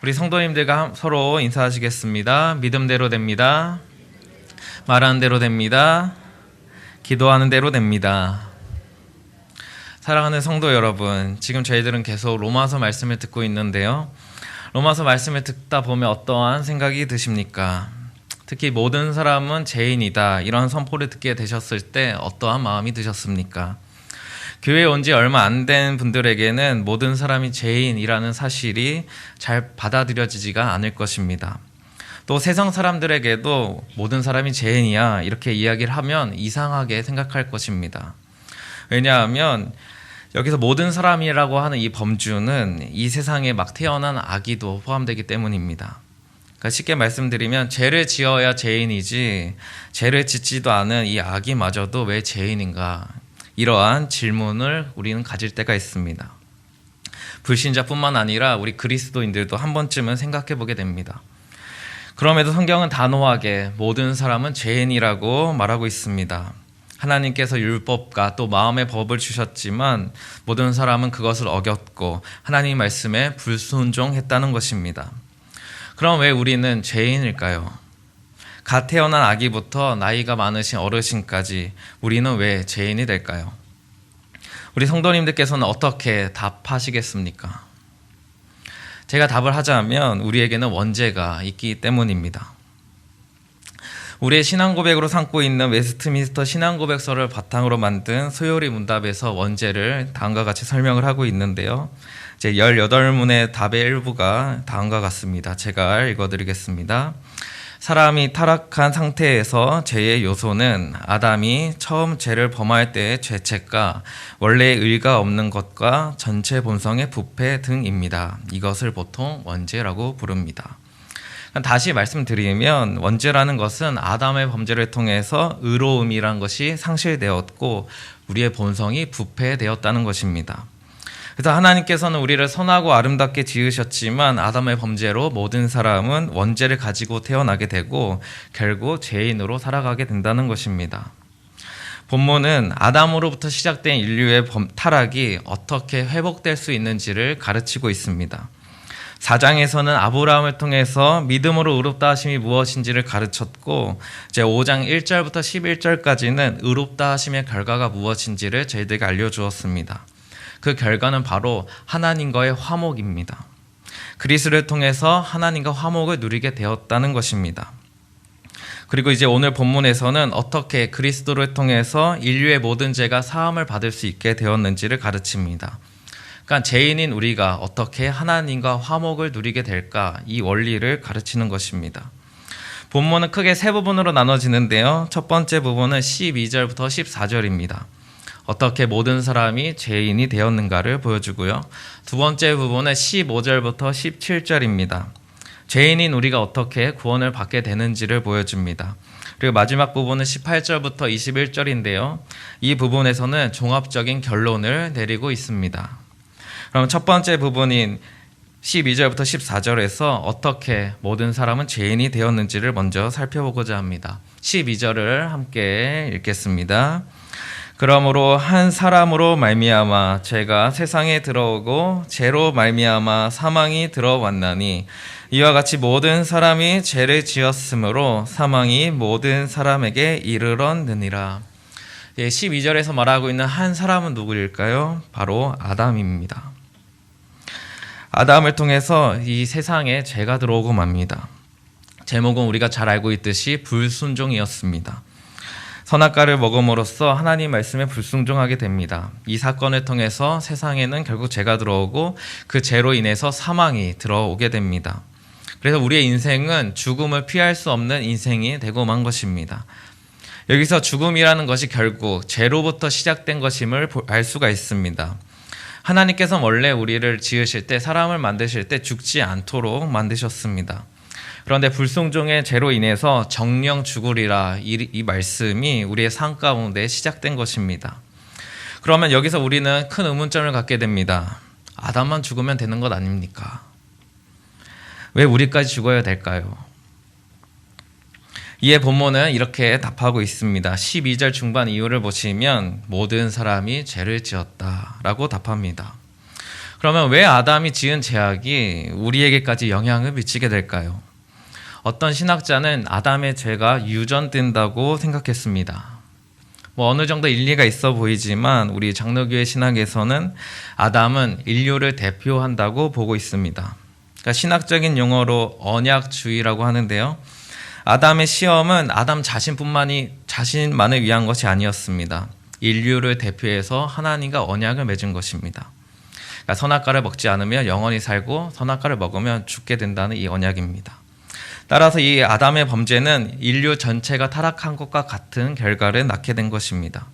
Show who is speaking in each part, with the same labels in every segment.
Speaker 1: 우리 성도님들과 서로 인사하시겠습니다. 믿음대로 됩니다. 말하는 대로 됩니다. 기도하는 대로 됩니다. 사랑하는 성도 여러분, 지금 저희들은 계속 로마서 말씀을 듣고 있는데요. 로마서 말씀을 듣다 보면 어떠한 생각이 드십니까? 특히 모든 사람은 죄인이다, 이런 선포를 듣게 되셨을 때 어떠한 마음이 드셨습니까? 교회에 온 지 얼마 안 된 분들에게는 모든 사람이 죄인이라는 사실이 잘 받아들여지지가 않을 것입니다. 또 세상 사람들에게도 모든 사람이 죄인이야 이렇게 이야기를 하면 이상하게 생각할 것입니다. 왜냐하면 여기서 모든 사람이라고 하는 이 범주는 이 세상에 막 태어난 아기도 포함되기 때문입니다. 그러니까 쉽게 말씀드리면 죄를 지어야 죄인이지 죄를 짓지도 않은 이 아기마저도 왜 죄인인가, 이러한 질문을 우리는 가질 때가 있습니다. 불신자뿐만 아니라 우리 그리스도인들도 한 번쯤은 생각해 보게 됩니다. 그럼에도 성경은 단호하게 모든 사람은 죄인이라고 말하고 있습니다. 하나님께서 율법과 또 마음의 법을 주셨지만 모든 사람은 그것을 어겼고 하나님 말씀에 불순종했다는 것입니다. 그럼 왜 우리는 죄인일까요? 갓 태어난 아기부터 나이가 많으신 어르신까지 우리는 왜 죄인이 될까요? 우리 성도님들께서는 어떻게 답하시겠습니까? 제가 답을 하자면 우리에게는 원죄가 있기 때문입니다. 우리의 신앙고백으로 삼고 있는 웨스트민스터 신앙고백서를 바탕으로 만든 소요리 문답에서 원죄를 다음과 같이 설명을 하고 있는데요. 이제 18문의 답의 일부가 다음과 같습니다. 제가 읽어드리겠습니다. 사람이 타락한 상태에서 죄의 요소는 아담이 처음 죄를 범할 때의 죄책과 원래의 의가 없는 것과 전체 본성의 부패 등입니다. 이것을 보통 원죄라고 부릅니다. 다시 말씀드리면 원죄라는 것은 아담의 범죄를 통해서 의로움이란 것이 상실되었고 우리의 본성이 부패되었다는 것입니다. 그래서 하나님께서는 우리를 선하고 아름답게 지으셨지만 아담의 범죄로 모든 사람은 원죄를 가지고 태어나게 되고 결국 죄인으로 살아가게 된다는 것입니다. 본문은 아담으로부터 시작된 인류의 타락이 어떻게 회복될 수 있는지를 가르치고 있습니다. 4장에서는 아브라함을 통해서 믿음으로 의롭다 하심이 무엇인지를 가르쳤고 이제 5장 1절부터 11절까지는 의롭다 하심의 결과가 무엇인지를 저희들에게 알려주었습니다. 그 결과는 바로 하나님과의 화목입니다. 그리스도를 통해서 하나님과 화목을 누리게 되었다는 것입니다. 그리고 이제 오늘 본문에서는 어떻게 그리스도를 통해서 인류의 모든 죄가 사함을 받을 수 있게 되었는지를 가르칩니다. 그러니까 죄인인 우리가 어떻게 하나님과 화목을 누리게 될까, 이 원리를 가르치는 것입니다. 본문은 크게 세 부분으로 나눠지는데요. 첫 번째 부분은 12절부터 14절입니다. 어떻게 모든 사람이 죄인이 되었는가를 보여주고요. 두 번째 부분은 15절부터 17절입니다. 죄인인 우리가 어떻게 구원을 받게 되는지를 보여줍니다. 그리고 마지막 부분은 18절부터 21절인데요. 이 부분에서는 종합적인 결론을 내리고 있습니다. 그럼 첫 번째 부분인 12절부터 14절에서 어떻게 모든 사람은 죄인이 되었는지를 먼저 살펴보고자 합니다. 12절을 함께 읽겠습니다. 그러므로 한 사람으로 말미암아 죄가 세상에 들어오고 죄로 말미암아 사망이 들어왔나니 이와 같이 모든 사람이 죄를 지었으므로 사망이 모든 사람에게 이르렀느니라. 12절에서 말하고 있는 한 사람은 누구일까요? 바로 아담입니다. 아담을 통해서 이 세상에 죄가 들어오고 맙니다. 제목은 우리가 잘 알고 있듯이 불순종이었습니다. 선악과를 먹음으로써 하나님 말씀에 불순종하게 됩니다. 이 사건을 통해서 세상에는 결국 죄가 들어오고 그 죄로 인해서 사망이 들어오게 됩니다. 그래서 우리의 인생은 죽음을 피할 수 없는 인생이 되고 만 것입니다. 여기서 죽음이라는 것이 결국 죄로부터 시작된 것임을 알 수가 있습니다. 하나님께서 원래 우리를 지으실 때, 사람을 만드실 때 죽지 않도록 만드셨습니다. 그런데 불순종의 죄로 인해서 정령 죽으리라, 이 말씀이 우리의 삶 가운데 시작된 것입니다. 그러면 여기서 우리는 큰 의문점을 갖게 됩니다. 아담만 죽으면 되는 것 아닙니까? 왜 우리까지 죽어야 될까요? 이에 본문은 이렇게 답하고 있습니다. 12절 중반 이유를 보시면 모든 사람이 죄를 지었다라고 답합니다. 그러면 왜 아담이 지은 죄악이 우리에게까지 영향을 미치게 될까요? 어떤 신학자는 아담의 죄가 유전된다고 생각했습니다. 어느 정도 일리가 있어 보이지만 우리 장로교회 신학에서는 아담은 인류를 대표한다고 보고 있습니다. 그러니까 신학적인 용어로 언약주의라고 하는데요. 아담의 시험은 아담 자신만을 위한 것이 아니었습니다. 인류를 대표해서 하나님과 언약을 맺은 것입니다. 그러니까 선악과를 먹지 않으면 영원히 살고 선악과를 먹으면 죽게 된다는 이 언약입니다. 따라서 이 아담의 범죄는 인류 전체가 타락한 것과 같은 결과를 낳게 된 것입니다.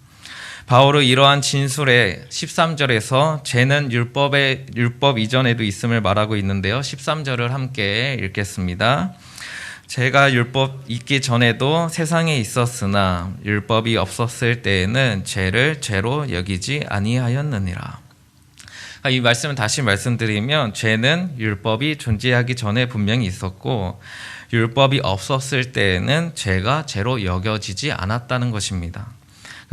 Speaker 1: 바울은 이러한 진술의 13절에서 죄는 율법 이전에도 있음을 말하고 있는데요. 13절을 함께 읽겠습니다. 죄가 율법 있기 전에도 세상에 있었으나 율법이 없었을 때에는 죄를 죄로 여기지 아니하였느니라. 이 말씀을 다시 말씀드리면 죄는 율법이 존재하기 전에 분명히 있었고 율법이 없었을 때에는 죄가 죄로 여겨지지 않았다는 것입니다.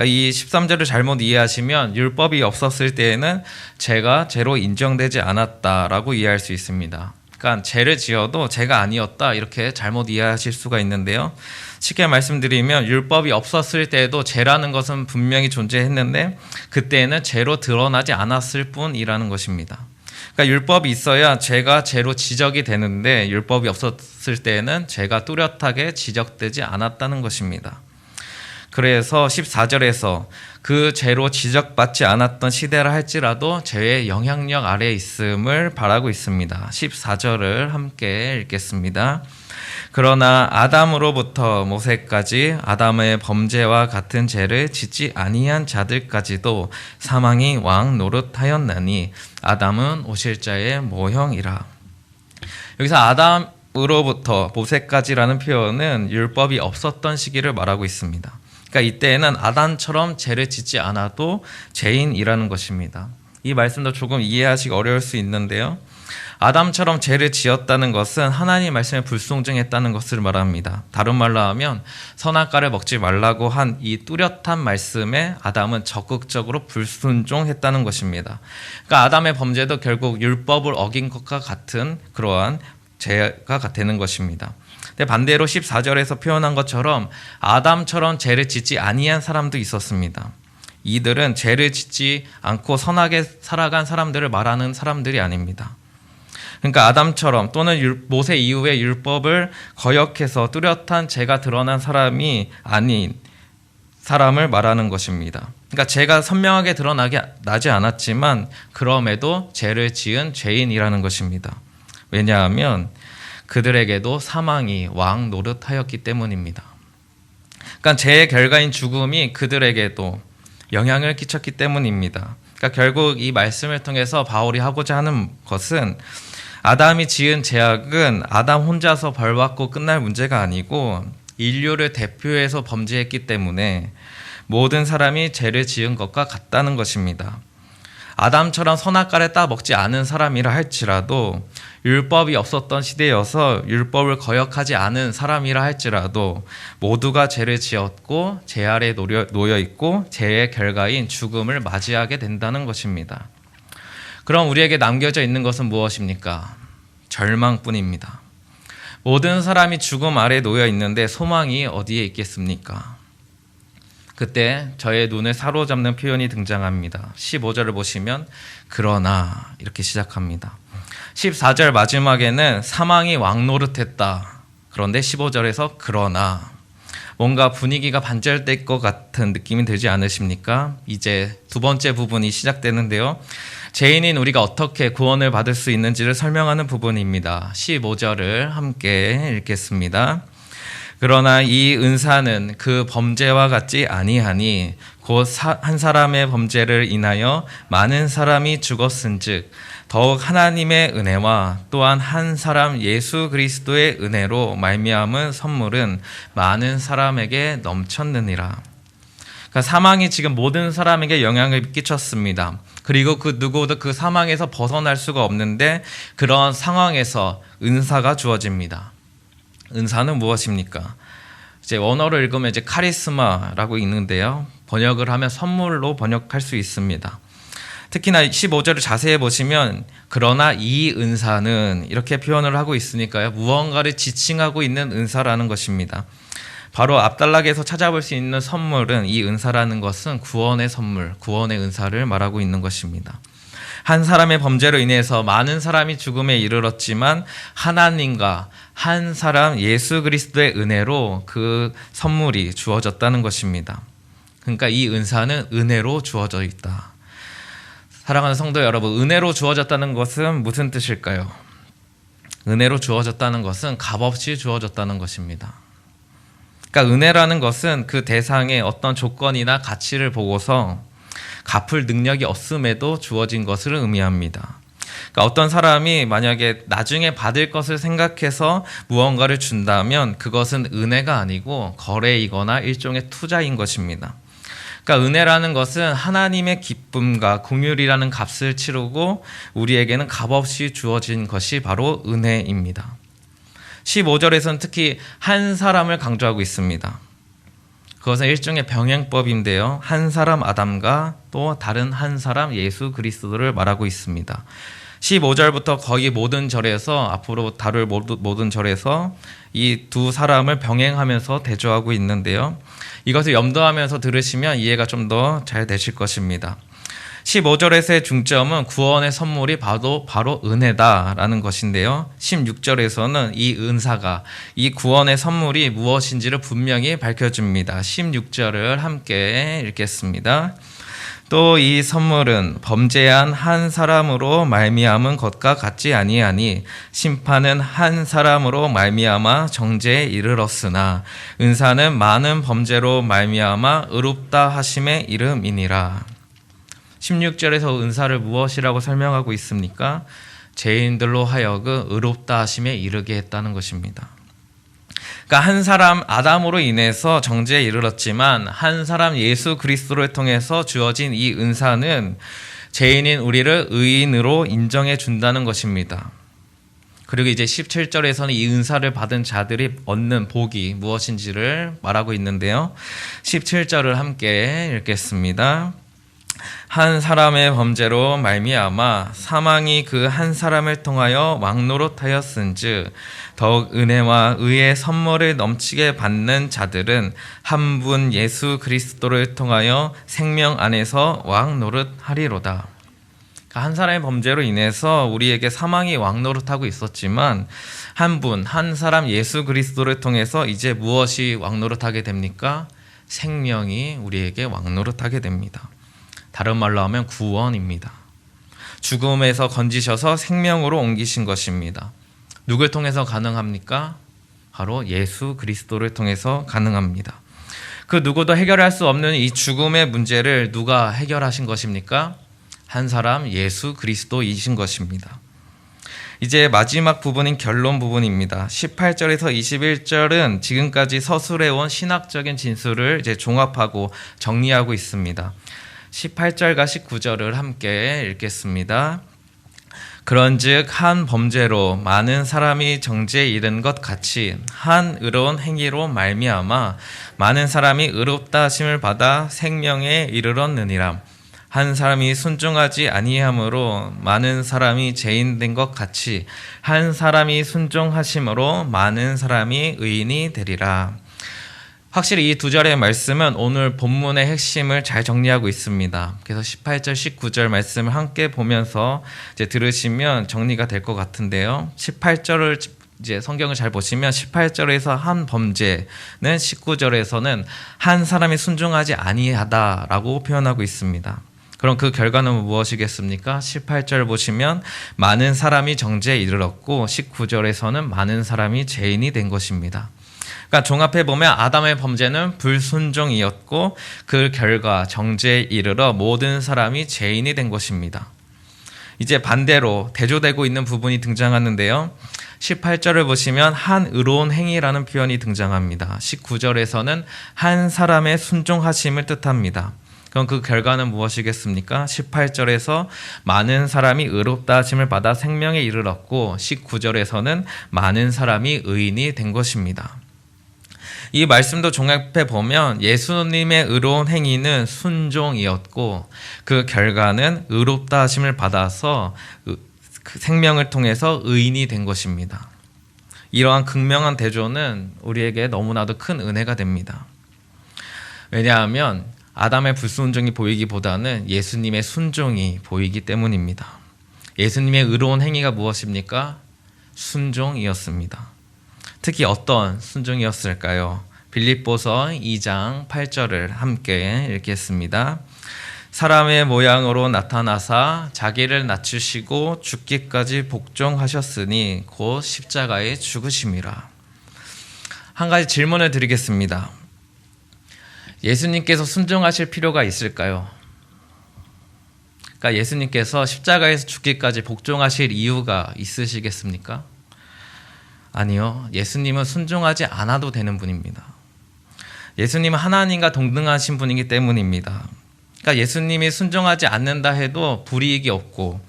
Speaker 1: 이 13절을 잘못 이해하시면 율법이 없었을 때에는 죄가 죄로 인정되지 않았다라고 이해할 수 있습니다. 그러니까 죄를 지어도 죄가 아니었다 이렇게 잘못 이해하실 수가 있는데요. 쉽게 말씀드리면 율법이 없었을 때에도 죄라는 것은 분명히 존재했는데 그때는 죄로 드러나지 않았을 뿐이라는 것입니다. 그러니까 율법이 있어야 죄가 죄로 지적이 되는데 율법이 없었을 때에는 죄가 뚜렷하게 지적되지 않았다는 것입니다. 그래서 14절에서 그 죄로 지적받지 않았던 시대라 할지라도 죄의 영향력 아래에 있음을 바라고 있습니다. 14절을 함께 읽겠습니다. 그러나 아담으로부터 모세까지 아담의 범죄와 같은 죄를 짓지 아니한 자들까지도 사망이 왕 노릇하였나니 아담은 오실자의 모형이라. 여기서 아담으로부터 모세까지라는 표현은 율법이 없었던 시기를 말하고 있습니다. 그러니까 이때에는 아담처럼 죄를 짓지 않아도 죄인이라는 것입니다. 이 말씀도 조금 이해하시기 어려울 수 있는데요. 아담처럼 죄를 지었다는 것은 하나님 말씀에 불순종했다는 것을 말합니다. 다른 말로 하면 선악과를 먹지 말라고 한 이 뚜렷한 말씀에 아담은 적극적으로 불순종했다는 것입니다. 그러니까 아담의 범죄도 결국 율법을 어긴 것과 같은 그러한 죄가 되는 것입니다. 근데 반대로 14절에서 표현한 것처럼 아담처럼 죄를 짓지 아니한 사람도 있었습니다. 이들은 죄를 짓지 않고 선하게 살아간 사람들을 말하는 사람들이 아닙니다. 그러니까 아담처럼 또는 모세 이후에 율법을 거역해서 뚜렷한 죄가 드러난 사람이 아닌 사람을 말하는 것입니다. 그러니까 죄가 선명하게 나지 않았지만 그럼에도 죄를 지은 죄인이라는 것입니다. 왜냐하면 그들에게도 사망이 왕 노릇하였기 때문입니다. 그러니까 죄의 결과인 죽음이 그들에게도 영향을 끼쳤기 때문입니다. 그러니까 결국 이 말씀을 통해서 바울이 하고자 하는 것은 아담이 지은 죄악은 아담 혼자서 벌받고 끝날 문제가 아니고 인류를 대표해서 범죄했기 때문에 모든 사람이 죄를 지은 것과 같다는 것입니다. 아담처럼 선악과를 따먹지 않은 사람이라 할지라도 율법이 없었던 시대여서 율법을 거역하지 않은 사람이라 할지라도 모두가 죄를 지었고 죄 아래 놓여 있고 죄의 결과인 죽음을 맞이하게 된다는 것입니다. 그럼 우리에게 남겨져 있는 것은 무엇입니까? 절망뿐입니다. 모든 사람이 죽음 아래 놓여 있는데 소망이 어디에 있겠습니까? 그때 저의 눈을 사로잡는 표현이 등장합니다. 15절을 보시면 그러나 이렇게 시작합니다. 14절 마지막에는 사망이 왕노릇했다. 그런데 15절에서 그러나 뭔가 분위기가 반절될 것 같은 느낌이 들지 않으십니까? 이제 두 번째 부분이 시작되는데요. 죄인인 우리가 어떻게 구원을 받을 수 있는지를 설명하는 부분입니다. 15절을 함께 읽겠습니다. 그러나 이 은사는 그 범죄와 같지 아니하니 곧 한 사람의 범죄를 인하여 많은 사람이 죽었은즉 더욱 하나님의 은혜와 또한 한 사람 예수 그리스도의 은혜로 말미암은 선물은 많은 사람에게 넘쳤느니라. 그러니까 사망이 지금 모든 사람에게 영향을 끼쳤습니다. 그리고 그 누구도 그 사망에서 벗어날 수가 없는데 그런 상황에서 은사가 주어집니다. 은사는 무엇입니까? 이제 원어를 읽으면 이제 카리스마라고 읽는데요. 번역을 하면 선물로 번역할 수 있습니다. 특히나 15절을 자세히 보시면 그러나 이 은사는 이렇게 표현을 하고 있으니까요. 무언가를 지칭하고 있는 은사라는 것입니다. 바로 앞단락에서 찾아볼 수 있는 선물은 이 은사라는 것은 구원의 선물, 구원의 은사를 말하고 있는 것입니다. 한 사람의 범죄로 인해서 많은 사람이 죽음에 이르렀지만 하나님과 한 사람 예수 그리스도의 은혜로 그 선물이 주어졌다는 것입니다. 그러니까 이 은사는 은혜로 주어져 있다. 사랑하는 성도 여러분, 은혜로 주어졌다는 것은 무슨 뜻일까요? 은혜로 주어졌다는 것은 값없이 주어졌다는 것입니다. 그러니까 은혜라는 것은 그 대상의 어떤 조건이나 가치를 보고서 갚을 능력이 없음에도 주어진 것을 의미합니다. 그러니까 어떤 사람이 만약에 나중에 받을 것을 생각해서 무언가를 준다면 그것은 은혜가 아니고 거래이거나 일종의 투자인 것입니다. 그러니까 은혜라는 것은 하나님의 기쁨과 긍휼이라는 값을 치르고 우리에게는 값없이 주어진 것이 바로 은혜입니다. 15절에서는 특히 한 사람을 강조하고 있습니다. 그것은 일종의 병행법인데요. 한 사람 아담과 또 다른 한 사람 예수 그리스도를 말하고 있습니다. 15절부터 거의 모든 절에서 앞으로 다룰 모든 절에서 이 두 사람을 병행하면서 대조하고 있는데요. 이것을 염두하면서 들으시면 이해가 좀 더 잘 되실 것입니다. 15절에서의 중점은 구원의 선물이 바로 은혜다라는 것인데요. 16절에서는 이 은사가, 이 구원의 선물이 무엇인지를 분명히 밝혀줍니다. 16절을 함께 읽겠습니다. 또 이 선물은 범죄한 한 사람으로 말미암은 것과 같지 아니하니 심판은 한 사람으로 말미암아 정죄에 이르렀으나 은사는 많은 범죄로 말미암아 의롭다 하심의 이름이니라. 16절에서 은사를 무엇이라고 설명하고 있습니까? 죄인들로 하여금 의롭다 하심에 이르게 했다는 것입니다. 그러니까 한 사람 아담으로 인해서 정죄에 이르렀지만 한 사람 예수 그리스도를 통해서 주어진 이 은사는 죄인인 우리를 의인으로 인정해 준다는 것입니다. 그리고 이제 17절에서는 이 은사를 받은 자들이 얻는 복이 무엇인지를 말하고 있는데요. 17절을 함께 읽겠습니다. 한 사람의 범죄로 말미암아 사망이 그 한 사람을 통하여 왕노릇하였은즉 더욱 은혜와 의의 선물을 넘치게 받는 자들은 한 분 예수 그리스도를 통하여 생명 안에서 왕노릇하리로다. 한 사람의 범죄로 인해서 우리에게 사망이 왕노릇하고 있었지만 한 사람 예수 그리스도를 통해서 이제 무엇이 왕노릇하게 됩니까? 생명이 우리에게 왕노릇하게 됩니다. 다른 말로 하면 구원입니다. 죽음에서 건지셔서 생명으로 옮기신 것입니다. 누굴 통해서 가능합니까? 바로 예수 그리스도를 통해서 가능합니다. 그 누구도 해결할 수 없는 이 죽음의 문제를 누가 해결하신 것입니까? 한 사람 예수 그리스도이신 것입니다. 이제 마지막 부분인 결론 부분입니다. 18절에서 21절은 지금까지 서술해온 신학적인 진술을 이제 종합하고 정리하고 있습니다. 18절과 19절을 함께 읽겠습니다. 그런즉 한 범죄로 많은 사람이 정죄에 이른 것 같이 한 의로운 행위로 말미암아 많은 사람이 의롭다 하심을 받아 생명에 이르렀느니라. 한 사람이 순종하지 아니함으로 많은 사람이 죄인 된 것 같이 한 사람이 순종하심으로 많은 사람이 의인이 되리라. 확실히 이 두 절의 말씀은 오늘 본문의 핵심을 잘 정리하고 있습니다. 그래서 18절, 19절 말씀을 함께 보면서 이제 들으시면 정리가 될 것 같은데요. 18절을 이제 성경을 잘 보시면 18절에서 한 범죄는 19절에서는 한 사람이 순종하지 아니하다라고 표현하고 있습니다. 그럼 그 결과는 무엇이겠습니까? 18절 보시면 많은 사람이 정죄에 이르렀고 19절에서는 많은 사람이 죄인이 된 것입니다. 그러니까 종합해 보면 아담의 범죄는 불순종이었고 그 결과 정죄에 이르러 모든 사람이 죄인이 된 것입니다. 이제 반대로 대조되고 있는 부분이 등장하는데요. 18절을 보시면 한 의로운 행위라는 표현이 등장합니다. 19절에서는 한 사람의 순종하심을 뜻합니다. 그럼 그 결과는 무엇이겠습니까? 18절에서 많은 사람이 의롭다 하심을 받아 생명에 이르렀고 19절에서는 많은 사람이 의인이 된 것입니다. 이 말씀도 종합해 보면 예수님의 의로운 행위는 순종이었고 그 결과는 의롭다 하심을 받아서 그 생명을 통해서 의인이 된 것입니다. 이러한 극명한 대조는 우리에게 너무나도 큰 은혜가 됩니다. 왜냐하면 아담의 불순종이 보이기보다는 예수님의 순종이 보이기 때문입니다. 예수님의 의로운 행위가 무엇입니까? 순종이었습니다. 특히 어떤 순종이었을까요? 빌립보서 2장 8절을 함께 읽겠습니다. 사람의 모양으로 나타나사 자기를 낮추시고 죽기까지 복종하셨으니 곧 십자가에 죽으심이라. 한 가지 질문을 드리겠습니다. 예수님께서 순종하실 필요가 있을까요? 그러니까 예수님께서 십자가에서 죽기까지 복종하실 이유가 있으시겠습니까? 아니요. 예수님은 순종하지 않아도 되는 분입니다. 예수님은 하나님과 동등하신 분이기 때문입니다. 그러니까 예수님이 순종하지 않는다 해도 불이익이 없고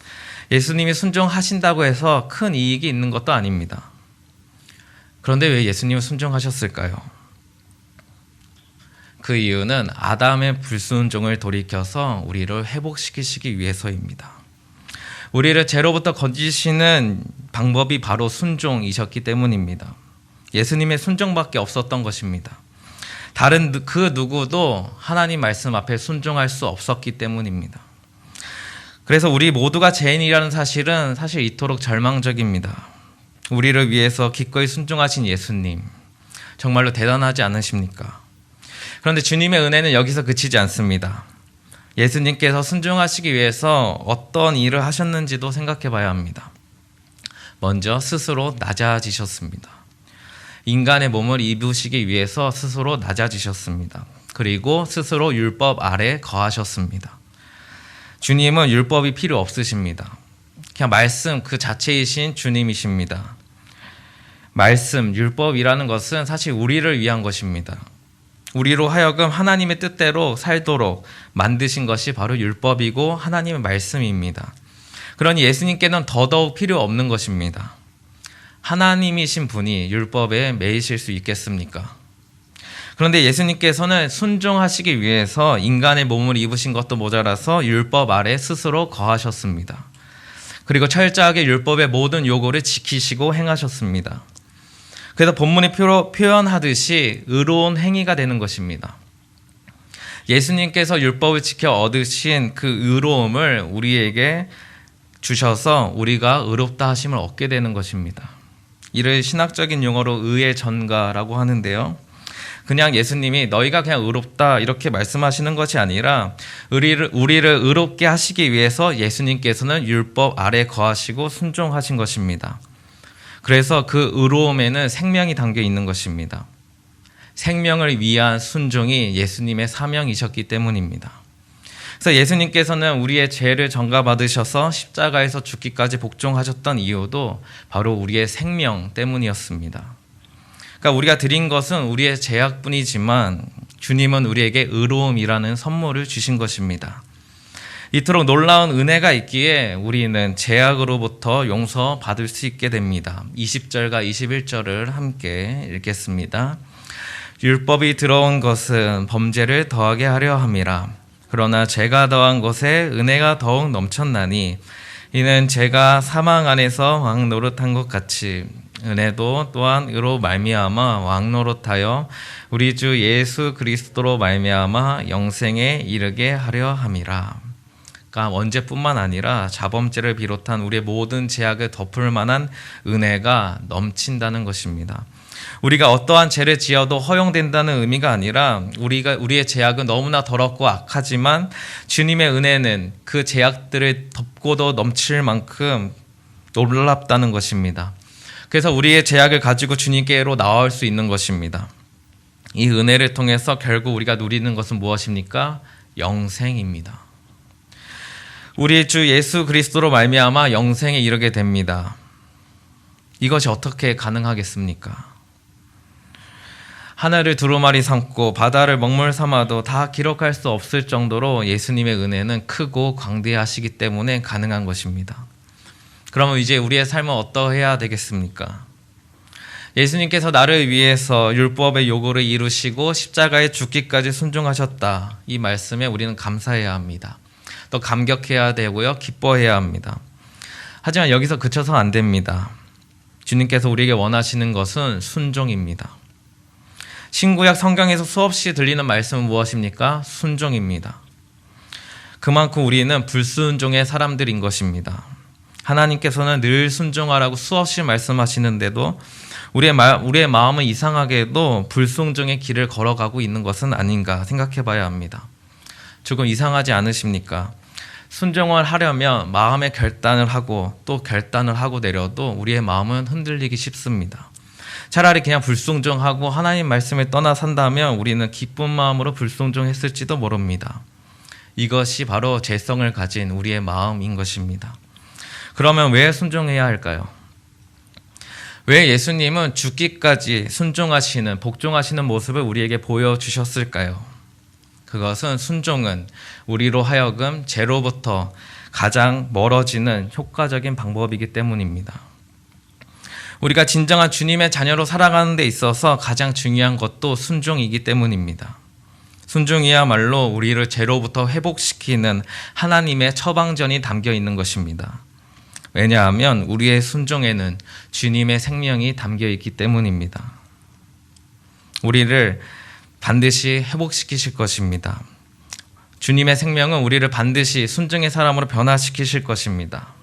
Speaker 1: 예수님이 순종하신다고 해서 큰 이익이 있는 것도 아닙니다. 그런데 왜 예수님은 순종하셨을까요? 그 이유는 아담의 불순종을 돌이켜서 우리를 회복시키시기 위해서입니다. 우리를 죄로부터 건지시는 방법이 바로 순종이셨기 때문입니다. 예수님의 순종밖에 없었던 것입니다. 다른 그 누구도 하나님 말씀 앞에 순종할 수 없었기 때문입니다. 그래서 우리 모두가 죄인이라는 사실은 사실 이토록 절망적입니다. 우리를 위해서 기꺼이 순종하신 예수님, 정말로 대단하지 않으십니까? 그런데 주님의 은혜는 여기서 그치지 않습니다. 예수님께서 순종하시기 위해서 어떤 일을 하셨는지도 생각해 봐야 합니다. 먼저 스스로 낮아지셨습니다. 인간의 몸을 입으시기 위해서 스스로 낮아지셨습니다. 그리고 스스로 율법 아래 거하셨습니다. 주님은 율법이 필요 없으십니다. 그냥 말씀 그 자체이신 주님이십니다. 말씀, 율법이라는 것은 사실 우리를 위한 것입니다. 우리로 하여금 하나님의 뜻대로 살도록 만드신 것이 바로 율법이고 하나님의 말씀입니다. 그러니 예수님께는 더더욱 필요 없는 것입니다. 하나님이신 분이 율법에 매이실 수 있겠습니까? 그런데 예수님께서는 순종하시기 위해서 인간의 몸을 입으신 것도 모자라서 율법 아래 스스로 거하셨습니다. 그리고 철저하게 율법의 모든 요구를 지키시고 행하셨습니다. 그래서 본문이 표현하듯이 의로운 행위가 되는 것입니다. 예수님께서 율법을 지켜 얻으신 그 의로움을 우리에게 주셔서 우리가 의롭다 하심을 얻게 되는 것입니다. 이를 신학적인 용어로 의의 전가라고 하는데요. 그냥 예수님이 너희가 그냥 의롭다 이렇게 말씀하시는 것이 아니라 우리를 의롭게 하시기 위해서 예수님께서는 율법 아래 거하시고 순종하신 것입니다. 그래서 그 의로움에는 생명이 담겨 있는 것입니다. 생명을 위한 순종이 예수님의 사명이셨기 때문입니다. 그래서 예수님께서는 우리의 죄를 전가받으셔서 십자가에서 죽기까지 복종하셨던 이유도 바로 우리의 생명 때문이었습니다. 그러니까 우리가 드린 것은 우리의 죄악뿐이지만 주님은 우리에게 의로움이라는 선물을 주신 것입니다. 이토록 놀라운 은혜가 있기에 우리는 죄악으로부터 용서받을 수 있게 됩니다. 20절과 21절을 함께 읽겠습니다. 율법이 들어온 것은 범죄를 더하게 하려 함이라. 그러나 죄가 더한 것에 은혜가 더욱 넘쳤나니 이는 죄가 사망 안에서 왕노릇한 것 같이 은혜도 또한 의로 말미암아 왕노릇하여 우리 주 예수 그리스도로 말미암아 영생에 이르게 하려 함이라. 그러니까 원죄뿐만 아니라 자범죄를 비롯한 우리의 모든 죄악을 덮을 만한 은혜가 넘친다는 것입니다. 우리가 어떠한 죄를 지어도 허용된다는 의미가 아니라 우리의 죄악은 너무나 더럽고 악하지만 주님의 은혜는 그 죄악들을 덮고도 넘칠 만큼 놀랍다는 것입니다. 그래서 우리의 죄악을 가지고 주님께로 나올 수 있는 것입니다. 이 은혜를 통해서 결국 우리가 누리는 것은 무엇입니까? 영생입니다. 우리 주 예수 그리스도로 말미암아 영생에 이르게 됩니다. 이것이 어떻게 가능하겠습니까? 하늘을 두루마리 삼고 바다를 먹물 삼아도 다 기록할 수 없을 정도로 예수님의 은혜는 크고 광대하시기 때문에 가능한 것입니다. 그러면 이제 우리의 삶은 어떠해야 되겠습니까? 예수님께서 나를 위해서 율법의 요구를 이루시고 십자가에 죽기까지 순종하셨다. 이 말씀에 우리는 감사해야 합니다. 또 감격해야 되고요. 기뻐해야 합니다. 하지만 여기서 그쳐서 안 됩니다. 주님께서 우리에게 원하시는 것은 순종입니다. 신구약 성경에서 수없이 들리는 말씀은 무엇입니까? 순종입니다. 그만큼 우리는 불순종의 사람들인 것입니다. 하나님께서는 늘 순종하라고 수없이 말씀하시는데도 우리의 마음은 이상하게도 불순종의 길을 걸어가고 있는 것은 아닌가 생각해 봐야 합니다. 조금 이상하지 않으십니까? 순종을 하려면 마음의 결단을 하고 또 결단을 하고 내려도 우리의 마음은 흔들리기 쉽습니다. 차라리 그냥 불순종하고 하나님 말씀에 떠나 산다면 우리는 기쁜 마음으로 불순종했을지도 모릅니다. 이것이 바로 죄성을 가진 우리의 마음인 것입니다. 그러면 왜 순종해야 할까요? 왜 예수님은 죽기까지 순종하시는, 복종하시는 모습을 우리에게 보여주셨을까요? 그것은 순종은 우리로 하여금 죄로부터 가장 멀어지는 효과적인 방법이기 때문입니다. 우리가 진정한 주님의 자녀로 살아가는 데 있어서 가장 중요한 것도 순종이기 때문입니다. 순종이야말로 우리를 죄로부터 회복시키는 하나님의 처방전이 담겨 있는 것입니다. 왜냐하면 우리의 순종에는 주님의 생명이 담겨 있기 때문입니다. 우리를 반드시 회복시키실 것입니다. 주님의 생명은 우리를 반드시 순종의 사람으로 변화시키실 것입니다.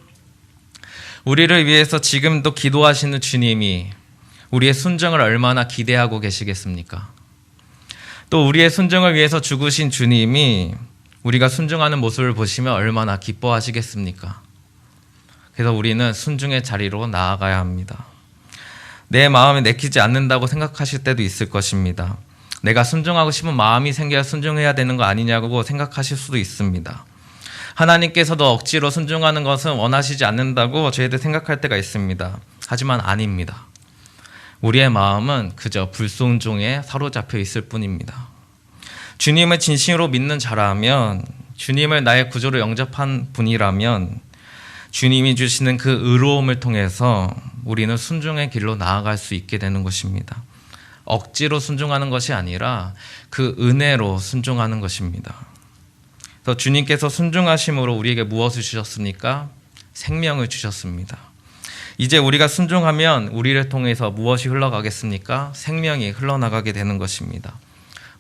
Speaker 1: 우리를 위해서 지금도 기도하시는 주님이 우리의 순종을 얼마나 기대하고 계시겠습니까? 또 우리의 순종을 위해서 죽으신 주님이 우리가 순종하는 모습을 보시면 얼마나 기뻐하시겠습니까? 그래서 우리는 순종의 자리로 나아가야 합니다. 내 마음에 내키지 않는다고 생각하실 때도 있을 것입니다. 내가 순종하고 싶은 마음이 생겨야 순종해야 되는 거 아니냐고 생각하실 수도 있습니다. 하나님께서도 억지로 순종하는 것은 원하시지 않는다고 저희들 생각할 때가 있습니다. 하지만 아닙니다. 우리의 마음은 그저 불순종에 사로잡혀 있을 뿐입니다. 주님을 진심으로 믿는 자라면, 주님을 나의 구주로 영접한 분이라면 주님이 주시는 그 의로움을 통해서 우리는 순종의 길로 나아갈 수 있게 되는 것입니다. 억지로 순종하는 것이 아니라 그 은혜로 순종하는 것입니다. 그래서 주님께서 순종하심으로 우리에게 무엇을 주셨습니까? 생명을 주셨습니다. 이제 우리가 순종하면 우리를 통해서 무엇이 흘러가겠습니까? 생명이 흘러나가게 되는 것입니다.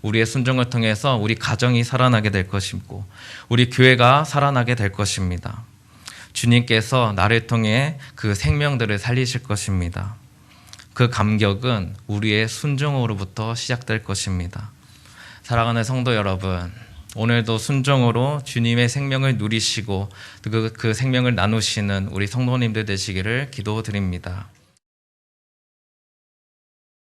Speaker 1: 우리의 순종을 통해서 우리 가정이 살아나게 될 것이고 우리 교회가 살아나게 될 것입니다. 주님께서 나를 통해 그 생명들을 살리실 것입니다. 그 감격은 우리의 순종으로부터 시작될 것입니다. 사랑하는 성도 여러분, 오늘도 순종으로 주님의 생명을 누리시고 그 생명을 나누시는 우리 성도님들 되시기를 기도드립니다.